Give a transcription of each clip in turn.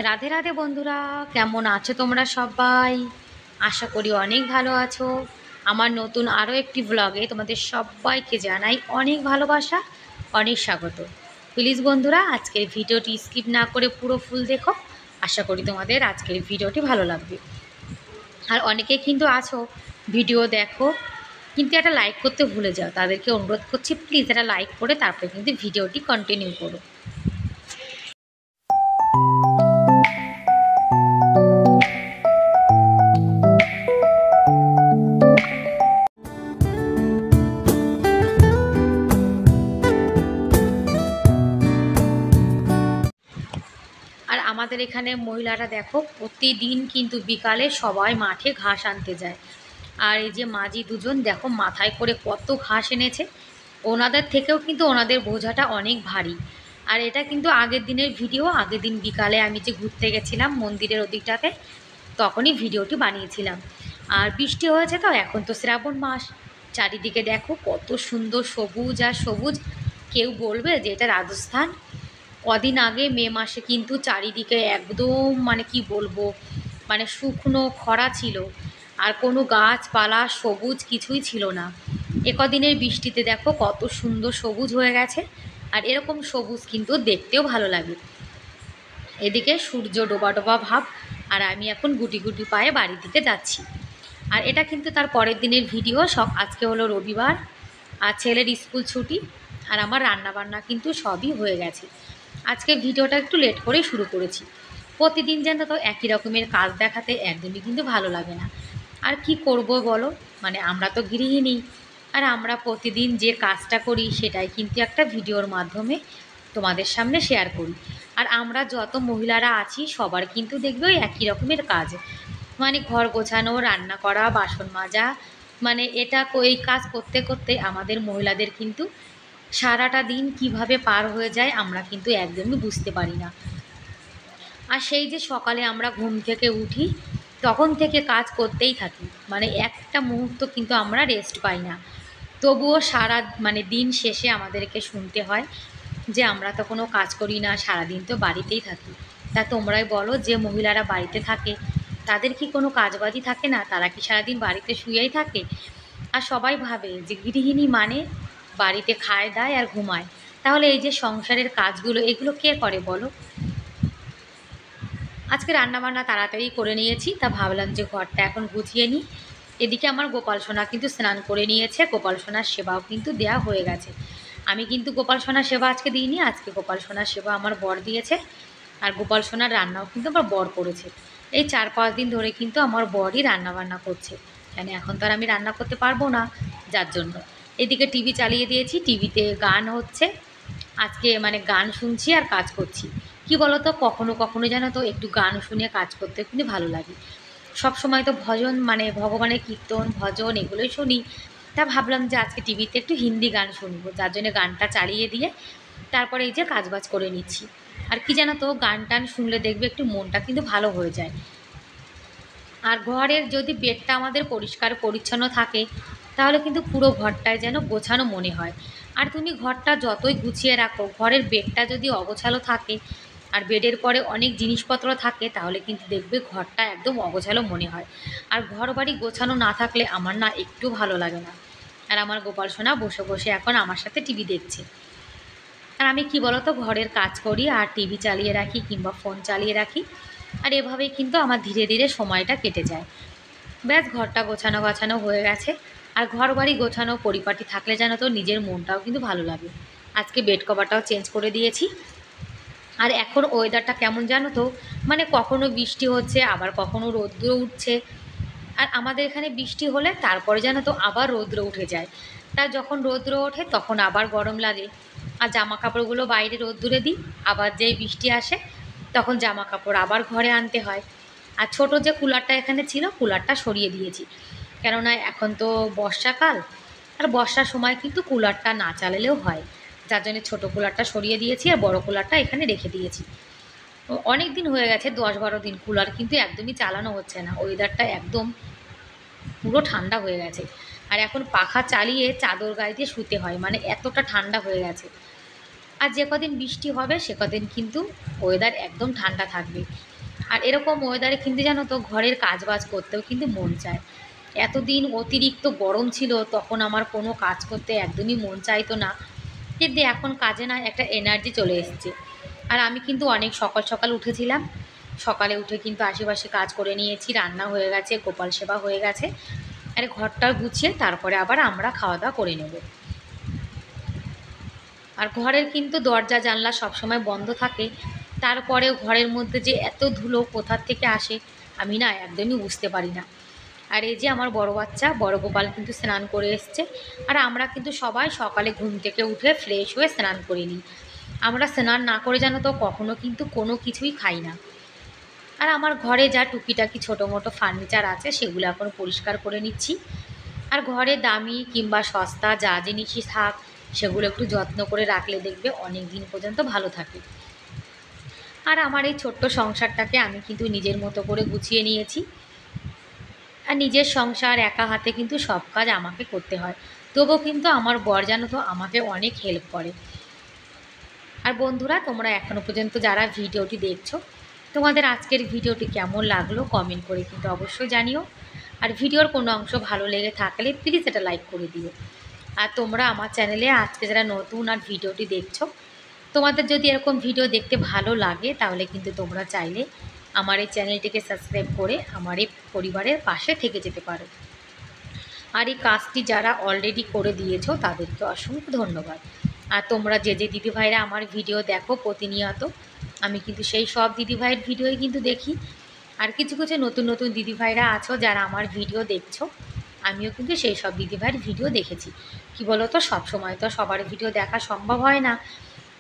রাধে রাধে বন্ধুরা, কেমন আছো তোমরা সবাই? আশা করি অনেক ভালো আছো। আমার নতুন আরও একটি ব্লগে তোমাদের সবাইকে জানাই অনেক ভালোবাসা, অনেক স্বাগত। প্লিজ বন্ধুরা, আজকের ভিডিওটি স্কিপ না করে পুরো ফুল দেখো। আশা করি তোমাদের আজকের ভিডিওটি ভালো লাগবে। আর অনেকে কিন্তু আছো ভিডিও দেখো কিন্তু একটা লাইক করতে ভুলে যাও, তাদেরকে অনুরোধ করছি প্লিজ একটা লাইক করে তারপরে কিন্তু ভিডিওটি কন্টিনিউ করো। আর আমাদের এখানে মহিলারা দেখো প্রতিদিন কিন্তু বিকালে সবাই মাঠে ঘাস আনতে যায়। আর এই যে মাঝি দুজন দেখো মাথায় করে কত ঘাস এনেছে। ওনাদের থেকেও কিন্তু ওনাদের বোঝাটা অনেক ভারী। আর এটা কিন্তু আগের দিনের ভিডিও। আগের দিন বিকালে আমি যে ঘুরতে গেছিলাম মন্দিরের ওদিকটাতে, তখনই ভিডিওটি বানিয়েছিলাম। আর বৃষ্টি হয়েছে তো, এখন তো শ্রাবণ মাস, চারিদিকে দেখো কত সুন্দর সবুজ আর সবুজ। কেউ বলবে যে এটা রাজস্থান? কদিন আগে মে মাসে কিন্তু চারিদিকে একদম মানে কি বলবো, মানে শুকনো খরা ছিল, আর কোনো গাছপালা সবুজ কিছুই ছিল না। কদিনের বৃষ্টিতে দেখো কত সুন্দর সবুজ হয়ে গেছে। আর এরকম সবুজ কিন্তু দেখতেও ভালো লাগে। এদিকে সূর্য ডোবা ডোবা ভাব, আর আমি এখন গুটি গুটি পায়ে বাড়ির দিকে যাচ্ছি। আর এটা কিন্তু তার পরের দিনের ভিডিও। আজকে হলো রবিবার, আর ছেলের স্কুল ছুটি, আর আমার রান্নাবান্না কিন্তু সবই হয়ে গেছে। আজকে ভিডিওটা একটু লেট করেই শুরু করেছি। প্রতিদিন যেন তো একই রকমের কাজ দেখাতে একদমই কিন্তু ভালো লাগে না। আর কি করব বলো, মানে আমরা তো গৃহিণী, আর আমরা প্রতিদিন যে কাজটা করি সেটাই কিন্তু একটা ভিডিওর মাধ্যমে তোমাদের সামনে শেয়ার করি। আর আমরা যত মহিলারা আছি সবার কিন্তু দেখবে ওই একই রকমের কাজ, মানে ঘর গোছানো, রান্না করা, বাসন মাজা, মানে এটা এই কাজ করতে করতে আমাদের মহিলাদের কিন্তু সারাটা দিন কিভাবে পার হয়ে যায় আমরা কিন্তু একদমই বুঝতে পারি না। আর সেই যে সকালে আমরা ঘুম থেকে উঠি তখন থেকে কাজ করতেই থাকি, মানে একটা মুহূর্ত কিন্তু আমরা রেস্ট পাই না। তবুও সারা মানে দিন শেষে আমাদেরকে শুনতে হয় যে আমরা তো কোনো কাজ করি না, সারাদিন তো বাড়িতেই থাকি। তা তোমরাই বলো, যে মহিলারা বাড়িতে থাকে তাদের কি কোনো কাজবাজি থাকে না? তারা কি সারাদিন বাড়িতে শুয়েই থাকে? আর সবাই ভাবে যে গৃহিণী মানে বাড়িতে খায় দায় আর ঘুমায়। তাহলে এই যে সংসারের কাজগুলো এগুলো কে করে বলো? আজকে রান্নাবান্না তাড়াতাড়ি করে নিয়েছি, তা ভাবলাম যে ঘরটা এখন গুছিয়ে নিই। এদিকে আমার গোপাল সোনা কিন্তু স্নান করে নিয়েছে, গোপাল সোনার সেবাও কিন্তু দেয়া হয়ে গেছে। আমি কিন্তু গোপাল সোনার সেবা আজকে দিইনি, আজকে গোপাল সোনার সেবা আমার বর দিয়েছে। আর গোপাল সোনার রান্নাও কিন্তু আমার বর করেছে। এই 4-5 দিন ধরে কিন্তু আমার বরই রান্নাবান্না করছে, কেন এখন তো আর আমি রান্না করতে পারবো না, যার জন্য। এদিকে টিভি চালিয়ে দিয়েছি, টিভিতে গান হচ্ছে। আজকে মানে গান শুনছি আর কাজ করছি। কি বলো তো, কখনো কখনো জানো তো একটু গান শুনে কাজ করতে কিন্তু ভালো লাগে। সব সময় তো ভজন মানে ভগবানের কীর্তন ভজন এগুলোই শুনি। তা ভাবলাম যে আজকে টিভিতে একটু হিন্দি গান শুনবো, যার জন্য গানটা চালিয়ে দিয়ে তারপরে এই যে কাজবাজ করে নিচ্ছি। আর কি জানো তো, গান টান শুনলে দেখবে একটু মনটা কিন্তু ভালো হয়ে যায়। আর ঘরের যদি বেডটা আমাদের পরিষ্কার পরিচ্ছন্ন থাকে তাহলে কিন্তু পুরো ঘরটায় যেন গোছানো মনে হয়। আর তুমি ঘরটা যতই গুছিয়ে রাখো, ঘরের বেডটা যদি অগোছালো থাকে আর বেডের পরে অনেক জিনিসপত্র থাকে তাহলে কিন্তু দেখবে ঘরটা একদম অগোছালো মনে হয়। আর ঘর বাড়ি গোছানো না থাকলে আমার না একটু ভালো লাগে না। আর আমার গোপাল সোনা বসে বসে এখন আমার সাথে টিভি দেখছে। আর আমি কি বলতো, ঘরের কাজ করি আর টিভি চালিয়ে রাখি কিংবা ফোন চালিয়ে রাখি। আর এভাবেই কিন্তু আমার ধীরে ধীরে সময়টা কেটে যায়। ব্যাস ঘরটা গোছানো গাছানো হয়ে গেছে। আর ঘর বাড়ি গোছানো পরিপাটি থাকলে যেন তো নিজের মনটাও কিন্তু ভালো লাগে। আজকে বেড কভারটাও চেঞ্জ করে দিয়েছি। আর এখন ওয়েদারটা কেমন জানো তো, মানে কখনো বৃষ্টি হচ্ছে আবার কখনো রৌদ্র উঠছে। আর আমাদের এখানে বৃষ্টি হলে তারপরে জানো তো আবার রৌদ্র উঠে যায়। তা যখন রৌদ্র ওঠে তখন আবার গরম লাগে। আর জামা কাপড়গুলো বাইরে রোদ্দুরে দিই, আবার যেই বৃষ্টি আসে তখন জামা কাপড় আবার ঘরে আনতে হয়। আর ছোট যে কুলারটা এখানে ছিল কুলারটা সরিয়ে দিয়েছি, কেননা এখন তো বর্ষাকাল, আর বর্ষার সময় কিন্তু কুলারটা না চালালেও হয়। যার জন্য ছোটো কুলারটা সরিয়ে দিয়েছি আর বড় কুলারটা এখানে রেখে দিয়েছি। অনেক দিন হয়ে গেছে, 10-12 দিন কুলার কিন্তু একদমই চালানো হচ্ছে না। ওয়েদারটা একদম পুরো ঠান্ডা হয়ে গেছে। আর এখন পাখা চালিয়ে চাদর গায়ে দিয়ে শুতে হয়, মানে এতটা ঠান্ডা হয়ে গেছে। আর যে কদিন বৃষ্টি হবে সে কদিন কিন্তু ওয়েদার একদম ঠান্ডা থাকবে। আর এরকম ওয়েদারে কিন্তু জানো তো ঘরের কাজবাজ করতেও কিন্তু মন চায়। এতদিন অতিরিক্ত গরম ছিল, তখন আমার কোনো কাজ করতে একদমই মন চাইতো না, কিন্তু এখন কাজে না একটা এনার্জি চলে এসেছে। আর আমি কিন্তু অনেক সকাল সকাল উঠেছিলাম, সকালে উঠে কিন্তু আশেপাশে কাজ করে নিয়েছি, রান্না হয়ে গেছে, গোপাল সেবা হয়ে গেছে, আর ঘরটা গুছিয়ে তারপরে আবার আমরা খাওয়া দাওয়া করে নেব। আর ঘরের কিন্তু দরজা জানলা সবসময় বন্ধ থাকে, তারপরেও ঘরের মধ্যে যে এত ধুলো কোথার থেকে আসে আমি না একদমই বুঝতে পারি না। আর এই যে আমার বড় বাচ্চা বড় গোপাল কিন্তু স্নান করে এসছে, আর আমরা কিন্তু সবাই সকালে ঘুম থেকে উঠে ফ্রেশ হয়ে স্নান করে নিই। আমরা স্নান না করে জানো তো কখনো কিন্তু কোনো কিছুই খাই না। আর আমার ঘরে যা টুকিটাকি ছোটো মোটো ফার্নিচার আছে সেগুলো এখন পরিষ্কার করে নিচ্ছি। আর ঘরে দামি কিংবা সস্তা যা জিনিসই থাক সেগুলো একটু যত্ন করে রাখলে দেখবে অনেক দিন পর্যন্ত ভালো থাকে। আর আমার এই ছোট্ট সংসারটাকে আমি কিন্তু নিজের মতো করে গুছিয়ে নিয়েছি। আর নিজের সংসার একা হাতে কিন্তু সব কাজ আমাকে করতে হয়, তবুও কিন্তু আমার বর জানো তো আমাকে অনেক হেল্প করে। আর বন্ধুরা, তোমরা এখনও পর্যন্ত যারা ভিডিওটি দেখছো, তোমাদের আজকের ভিডিওটি কেমন লাগলো কমেন্ট করে কিন্তু অবশ্যই জানিও। আর ভিডিওর কোনো অংশ ভালো লেগে থাকলে প্লিজ এটা লাইক করে দিও। আর তোমরা আমার চ্যানেলে আজকে যারা নতুন আর ভিডিওটি দেখছো, তোমাদের যদি এরকম ভিডিও দেখতে ভালো লাগে তাহলে কিন্তু তোমরা চাইলে আমার এই চ্যানেলটিকে সাবস্ক্রাইব করে আমার এই পরিবারের পাশে থেকে যেতে পারো। আর এই কাজটি যারা অলরেডি করে দিয়েছো তাদেরকে অসংখ্য ধন্যবাদ। আর তোমরা যে যে দিদিভাইরা আমার ভিডিও দেখো প্রতিনিয়ত, আমি কিন্তু সেই সব দিদিভাইয়ের ভিডিওই কিন্তু দেখি। আর কিছু কিছু নতুন নতুন দিদিভাইরা আছো যারা আমার ভিডিও দেখছো, আমিও কিন্তু সেই সব দিদিভাইয়ের ভিডিও দেখেছি। কি বলো তো, সব সময় তো সবার ভিডিও দেখা সম্ভব হয় না,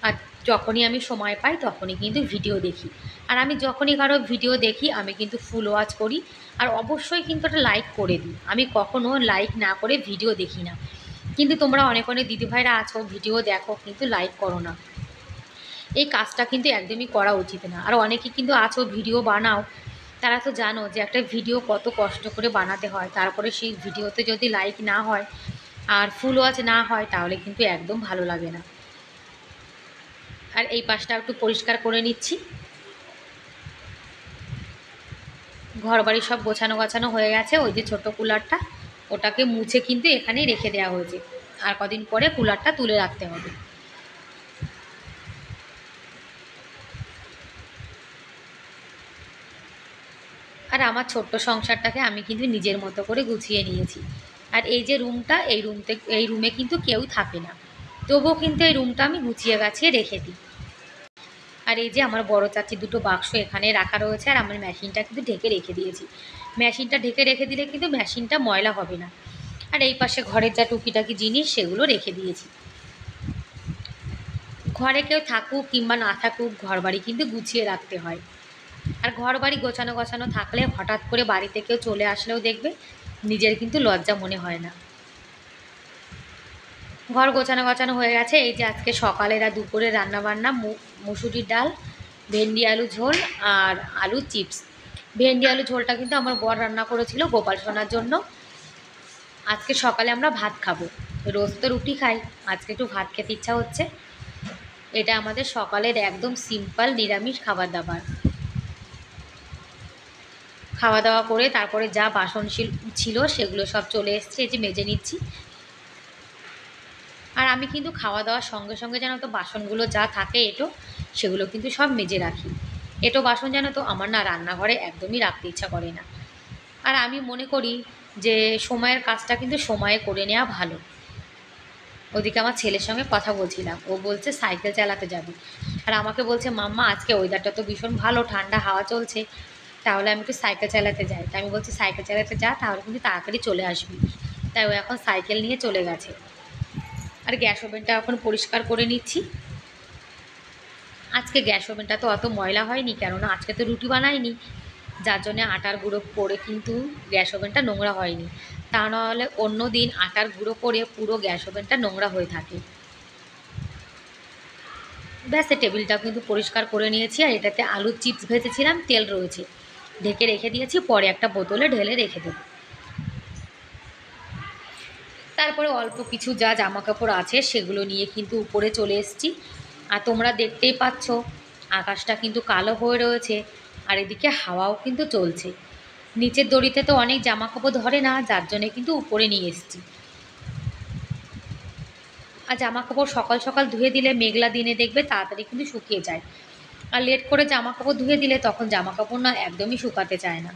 আর যখনই আমি সময় পাই তখনই কিন্তু ভিডিও দেখি। আর আমি যখনই কারো ভিডিও দেখি আমি কিন্তু ফুল ওয়াচ করি, আর অবশ্যই কিন্তু একটা লাইক করে দিই। আমি কখনো লাইক না করে ভিডিও দেখি না, কিন্তু তোমরা অনেক অনেক দিদিভাইরা আছো ভিডিও দেখো কিন্তু লাইক করো না। এই কাজটা কিন্তু একদমই করা উচিত না। আর অনেকে কিন্তু আছো ভিডিও বানাও, তারা তো জানো যে একটা ভিডিও কত কষ্ট করে বানাতে হয়, তারপরে সেই ভিডিওতে যদি লাইক না হয় আর ফুল ওয়াচ না হয় তাহলে কিন্তু একদম ভালো লাগে না। আর এই পাশটা একটু পরিষ্কার করে নিচ্ছি। ঘর বাড়ি সব গোছানো গাছানো হয়ে গেছে। ওই যে ছোট কুলারটা, ওটাকে মুছে কিন্তু এখানেই রেখে দেওয়া হয়েছে, আর কদিন পরে কুলারটা তুলে রাখতে হবে। আর আমার ছোট্ট সংসারটাকে আমি কিন্তু নিজের মতো করে গুছিয়ে নিয়েছি। আর এই যে রুমটা, এই রুমে কিন্তু কেউ থাকে না, তবুও কিন্তু এই রুমটা আমি গুছিয়ে গাছিয়ে রেখে দিই। আর এই যে আমার বড় চাচি দুটো বাক্স এখানে রাখা রয়েছে, আর আমার মেশিনটা কিন্তু ঢেকে রেখে দিয়েছি। মেশিনটা ঢেকে রেখে দিলে কিন্তু মেশিনটা ময়লা হবে না। আর এই পাশে ঘরের যা টুকিটাকি জিনিস সেগুলো রেখে দিয়েছি। ঘরে কেউ থাকুক কিংবা না থাকুক, ঘর বাড়ি কিন্তু গুছিয়ে রাখতে হয়। আর ঘর বাড়ি গোছানো গোছানো থাকলে হঠাৎ করে বাড়িতে কেউ চলে আসলেও দেখবে নিজের কিন্তু লজ্জা মনে হয় না। ঘর গোছানো গোছানো হয়ে গেছে। এই যে আজকে সকালের আর দুপুরে রান্নাবান্না, মুসুরির ডাল, ভেন্ডি আলু ঝোল আর আলু চিপস। ভেন্ডি আলু ঝোলটা কিন্তু আমার বর রান্না করেছিল গোপাল সোনার জন্য। আজকে সকালে আমরা ভাত খাবো, রোজ তো রুটি খাই, আজকে একটু ভাত খেতে ইচ্ছা হচ্ছে। এটা আমাদের সকালের একদম সিম্পল নিরামিষ খাবার দাবার। খাওয়া দাওয়া করে তারপরে যা বাসন ছিল সেগুলো সব চলে এসছে, এই যে মেজে নিচ্ছি। আর আমি কিন্তু খাওয়া দাওয়ার সঙ্গে সঙ্গে জানো তো বাসনগুলো যা থাকে সেগুলো কিন্তু সব মেজে রাখি। বাসন জানো তো আমার না রান্নাঘরে একদমই রাখতে ইচ্ছা করে না। আর আমি মনে করি যে সময়ের কাজটা কিন্তু সময়ে করে নেওয়া ভালো। ওদিকে আমার ছেলের সঙ্গে কথা বলছিলাম, ও বলছে সাইকেল চালাতে যাবে, আর আমাকে বলছে মাম্মা আজকে ওয়েদারটা তো ভীষণ ভালো, ঠান্ডা হাওয়া চলছে, তাহলে আমি একটু সাইকেল চালাতে যাই। তাই আমি বলছি সাইকেল চালাতে যা, তাহলে কিন্তু তাড়াতাড়ি চলে আসবি। তাই ও এখন সাইকেল নিয়ে চলে গেছে। আর গ্যাস ওভেনটা এখন পরিষ্কার করে নিচ্ছি। আজকে গ্যাস ওভেনটা তো অত ময়লা হয়নি, কেননা আজকে তো রুটি বানাইনি, যার জন্যে আটার গুঁড়ো পরে কিন্তু গ্যাস ওভেনটা নোংরা হয়নি। তা নাহলে অন্য দিন আটার গুঁড়ো পরে পুরো গ্যাস ওভেনটা নোংরা হয়ে থাকে। ব্যাস টেবিলটাও কিন্তু পরিষ্কার করে নিয়েছি। আর এটাতে আলুর চিপস ভেজেছিলাম, তেল রয়েছে, ঢেকে রেখে দিয়েছি, পরে একটা বোতলে ঢেলে রেখে দেবো। তারপরে অল্প কিছু যা জামা কাপড় আছে সেগুলো নিয়ে কিন্তু উপরে চলে এসেছি। আর তোমরা দেখতেই পাচ্ছ আকাশটা কিন্তু কালো হয়ে রয়েছে, আর এদিকে হাওয়াও কিন্তু চলছে। নিচের দড়িতে তো অনেক জামা কাপড় ধরে না, যার জন্যে কিন্তু উপরে নিয়ে এসেছি। আর জামা কাপড় সকাল সকাল ধুয়ে দিলে মেঘলা দিনে দেখবে তাড়াতাড়ি কিন্তু শুকিয়ে যায়, আর লেট করে জামা কাপড় ধুয়ে দিলে তখন জামা কাপড় না একদমই শুকাতে চায় না।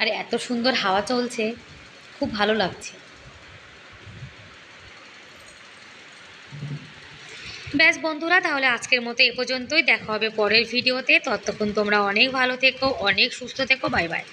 আর এত সুন্দর হাওয়া চলছে, খুব ভালো লাগছে। ব্যাস বন্ধুরা, তাহলে আজকের মতো এ পর্যন্তই। দেখা হবে পরের ভিডিওতে। ততক্ষণ তোমরা অনেক ভালো থেকো, অনেক সুস্থ থেকো। Bye bye.